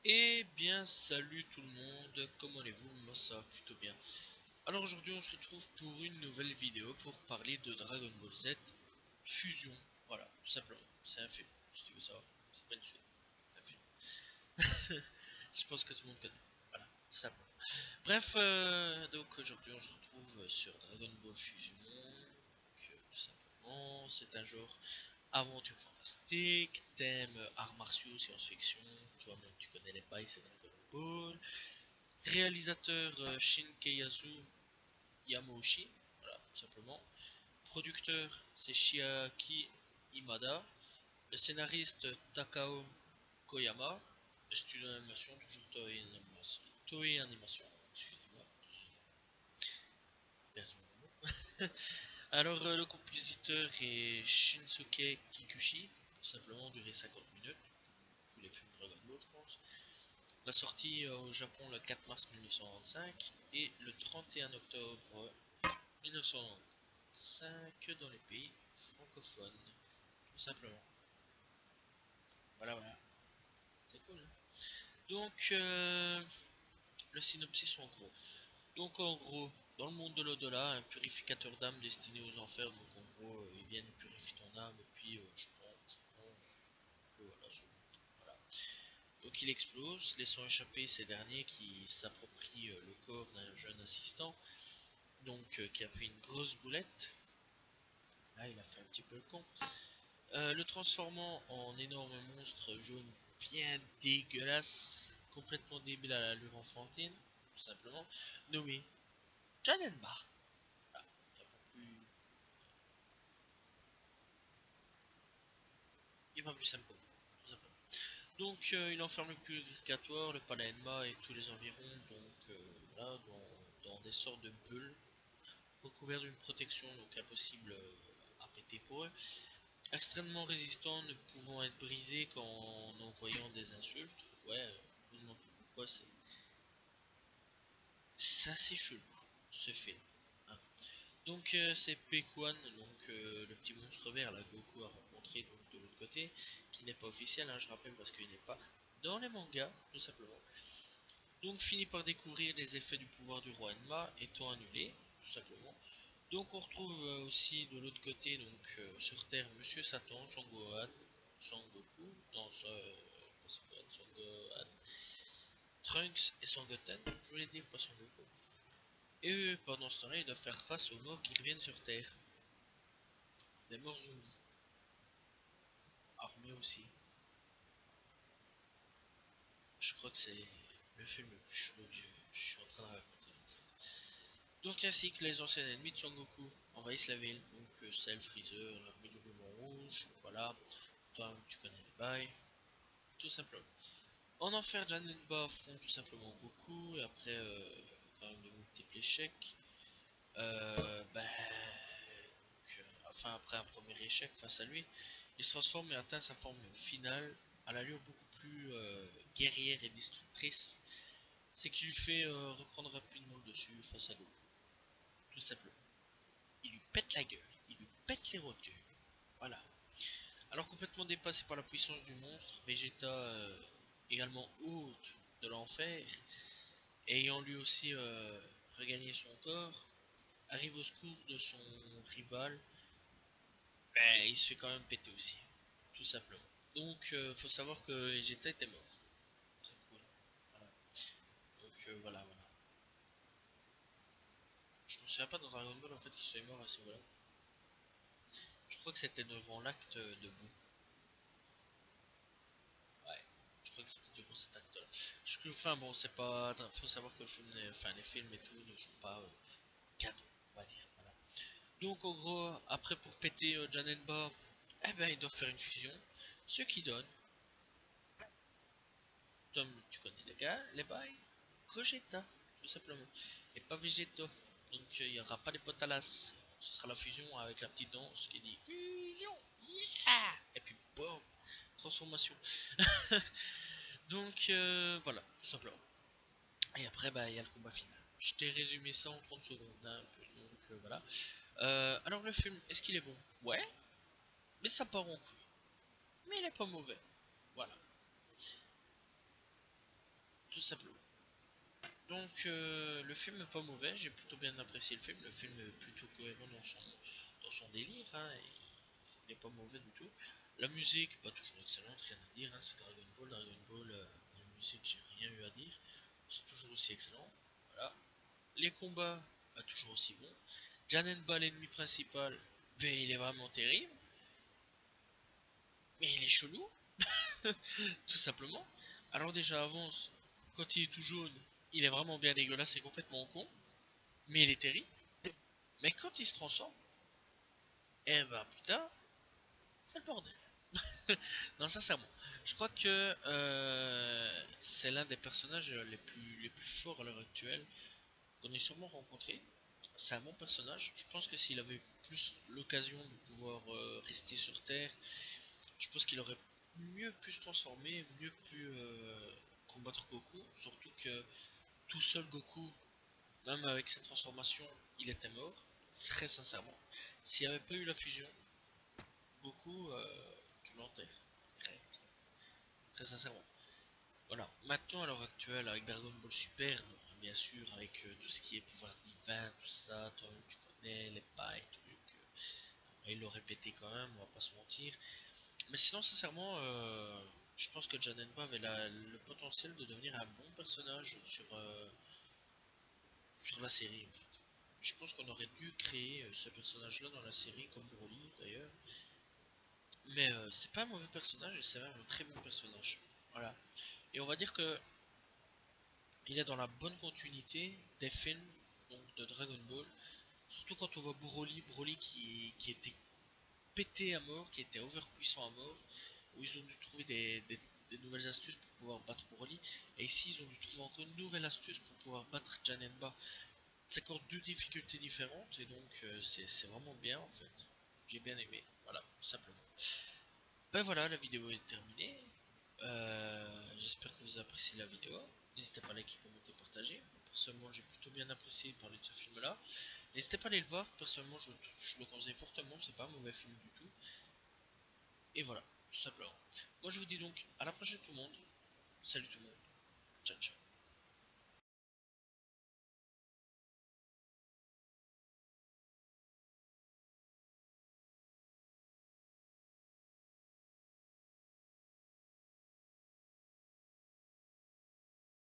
Eh bien, salut tout le monde, comment allez-vous? Moi ça va plutôt bien. Alors aujourd'hui on se retrouve pour une nouvelle vidéo pour parler de Dragon Ball Z Fusion. Voilà, tout simplement, c'est un film, si tu veux savoir. C'est pas une suite, c'est un film. Je pense que tout le monde connaît. Voilà, tout simplement. Bref, donc aujourd'hui on se retrouve sur Dragon Ball Fusion. Tout simplement, c'est un genre aventure fantastique, thème arts martiaux, science-fiction. Toi-même tu connais les bails, c'est Dragon Ball. Réalisateur Shinkeyasu Yamauchi, voilà, tout simplement. Producteur c'est Chiaki Imada. Le scénariste Takao Koyama. Le studio d'animation, toujours Toei Animation. Toei Animation, excusez-moi. Alors, le compositeur est Shinsuke Kikuchi, tout simplement, duré 50 minutes. Tous les films Dragon Ball, je pense. La sortie au Japon le 4 mars 1995 et le 31 octobre 1995 dans les pays francophones, tout simplement. Voilà, voilà. C'est cool, hein. Donc, le synopsis en gros. Donc, en gros, dans le monde de l'au-delà, un purificateur d'âme destiné aux enfers. Donc, en gros, il vient de purifier ton âme. Et puis, je pense que voilà, voilà. Donc, il explose, laissant échapper ces derniers qui s'approprient le corps d'un jeune assistant. Donc, qui a fait une grosse boulette. Là, il a fait un petit peu le con. Le transformant en énorme monstre jaune bien dégueulasse, complètement débile à l'allure enfantine, tout simplement, nommé Jadenba. Ah, y a pas plus... Il a pas plus simple que moi, tout simplement. Donc il enferme le purgatoire, le Palenma et tous les environs, donc là, dans des sortes de bulles, recouverts d'une protection donc impossible à péter pour eux, extrêmement résistants, ne pouvant être brisés qu'en envoyant des insultes. Ouais, je me demande pourquoi c'est assez chelou ce film, hein. Donc c'est Pekuan, donc le petit monstre vert là Goku a rencontré donc de l'autre côté, qui n'est pas officiel, hein, je rappelle parce qu'il n'est pas dans les mangas tout simplement. Donc finit par découvrir les effets du pouvoir du roi Enma étant annulé tout simplement. Donc on retrouve aussi de l'autre côté donc sur Terre Monsieur Satan, Son Gohan, Son Goku, non pas Son Gohan, Son Gohan, Trunks et Son Goten, je voulais dire pas Son Goku. Et eux, pendant ce temps-là, ils doivent faire face aux morts qui reviennent sur Terre. Des morts zombies. Armés aussi. Je crois que c'est le film le plus chelou que je suis en train de raconter en fait. Donc ainsi que les anciens ennemis de Son Goku envahissent la ville. Donc Cell, Freezer, l'armée du ruban rouge, voilà. Toi, tu connais les bails. Tout simplement. En enfer, Janemba affronte tout simplement Goku. Et après, quand même de multiples échecs. Enfin après un premier échec face à lui, il se transforme et atteint sa forme finale à l'allure beaucoup plus guerrière et destructrice. C'est qui lui fait reprendre rapidement le dessus face à Goku. Tout simplement. Il lui pète la gueule, il lui pète les rotules. Voilà. Alors complètement dépassé par la puissance du monstre, Vegeta, également hôte de l'enfer, ayant lui aussi regagné son corps, arrive au secours de son rival. Ben, il se fait quand même péter aussi, tout simplement. Donc, faut savoir que Vegeta était mort. C'est cool. Voilà. Donc, voilà. Je me souviens pas dans Dragon Ball en fait qu'il soit mort à ce niveau-là. Je crois que c'était durant l'acte de bout. Ouais. Je crois que c'était durant cet acte-là. Enfin bon, c'est pas. Faut savoir que le film, enfin, les films et tout ne sont pas canons, on va dire. Voilà. Donc, en gros, après pour péter Janemba, eh ben, ils doivent faire une fusion. Ce qui donne, comme tu connais les gars, les bails, Gogeta, tout simplement. Et pas Vegeta. Donc il n'y aura pas de potalas. Ce sera la fusion avec la petite danse qui dit fusion, yeah! Et puis boum, transformation. Donc voilà, tout simplement. Et après, bah, il y a le combat final. Je t'ai résumé ça en 30 secondes, hein, un peu, donc voilà. Alors le film, est-ce qu'il est bon? Ouais, mais ça part en couille. Mais il est pas mauvais. Voilà. tout simplement. Donc le film est pas mauvais, j'ai plutôt bien apprécié le film est plutôt cohérent dans son délire, hein, il n'est pas mauvais du tout. La musique, pas toujours excellente, rien à dire, hein, c'est Dragon Ball, la musique j'ai rien eu à dire, c'est toujours aussi excellent, voilà. Les combats, pas toujours aussi bons. Janemba, l'ennemi principal, ben, il est vraiment terrible, mais il est chelou, tout simplement. Alors déjà avance, quand il est tout jaune, il est vraiment bien dégueulasse et complètement con, mais il est terrible. Mais quand il se transforme, eh ben putain, c'est le bordel. Non, sincèrement, je crois que c'est l'un des personnages les plus forts à l'heure actuelle qu'on ait sûrement rencontré. C'est un bon personnage. Je pense que s'il avait eu plus l'occasion de pouvoir rester sur Terre, je pense qu'il aurait mieux pu se transformer, mieux pu combattre Goku. Surtout que tout seul Goku, même avec sa transformation, il était mort. Très sincèrement. S'il n'y avait pas eu la fusion, Goku, tu l'enterres. Direct. Très sincèrement. Voilà. Maintenant, à l'heure actuelle, avec Dragon Ball Super, bon, bien sûr, avec tout ce qui est pouvoir divin, tout ça, toi tu connais, les pailles, trucs. Il l'aurait pété quand même, on va pas se mentir. Mais sinon, sincèrement, je pense que Janemba avait le potentiel de devenir un bon personnage sur la série, en fait. Je pense qu'on aurait dû créer ce personnage-là dans la série, comme Broly d'ailleurs. Mais c'est pas un mauvais personnage, et c'est même un très bon personnage. Voilà. Et on va dire que il est dans la bonne continuité des films donc, de Dragon Ball. Surtout quand on voit Broly qui était pété à mort, qui était overpuissant à mort, où ils ont dû trouver des nouvelles astuces pour pouvoir battre Broly. Et ici, ils ont dû trouver encore une nouvelle astuce pour pouvoir battre Janemba. C'est encore deux difficultés différentes, et donc c'est vraiment bien en fait. J'ai bien aimé, voilà, tout simplement. Ben voilà, la vidéo est terminée. J'espère que vous appréciez la vidéo. N'hésitez pas à liker, commenter, partager. Personnellement, j'ai plutôt bien apprécié parler de ce film-là. N'hésitez pas à aller le voir. Personnellement, je le conseille fortement. C'est pas un mauvais film du tout. Et voilà, tout simplement. Moi, je vous dis donc à la prochaine tout le monde. Salut tout le monde. Ciao, ciao.